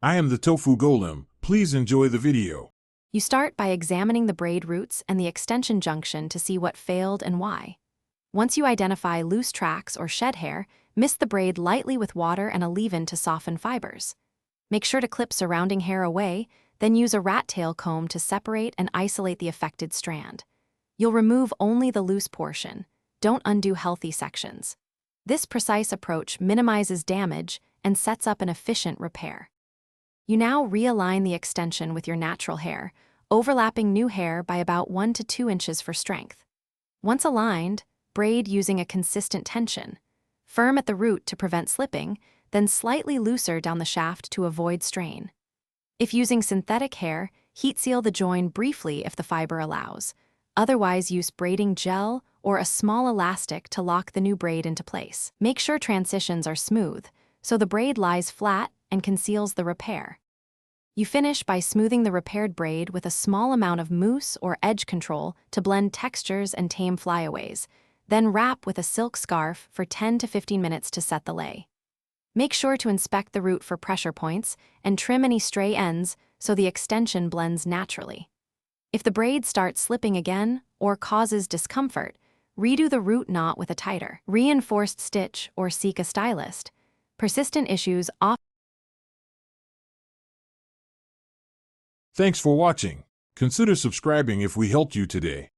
I am the tofu golem. Please enjoy the video. You start by examining the braid roots and the extension junction to see what failed and why. Once you identify loose tracks or shed hair, mist the braid lightly with water and a leave-in to soften fibers. Make sure to clip surrounding hair away, then use a rat tail comb to separate and isolate the affected strand. You'll remove only the loose portion. Don't undo healthy sections. This precise approach minimizes damage and sets up an efficient repair. You now realign the extension with your natural hair, overlapping new hair by about 1 to 2 inches for strength. Once aligned, braid using a consistent tension. Firm at the root to prevent slipping, then slightly looser down the shaft to avoid strain. If using synthetic hair, heat seal the join briefly if the fiber allows. Otherwise, use braiding gel or a small elastic to lock the new braid into place. Make sure transitions are smooth, so the braid lies flat and conceals the repair. You finish by smoothing the repaired braid with a small amount of mousse or edge control to blend textures and tame flyaways. Then wrap with a silk scarf for 10 to 15 minutes to set the lay. Make sure to inspect the root for pressure points and trim any stray ends so the extension blends naturally. If the braid starts slipping again or causes discomfort, redo the root knot with a tighter, reinforced stitch or seek a stylist. Persistent issues often. Thanks for watching. Consider subscribing if we helped you today.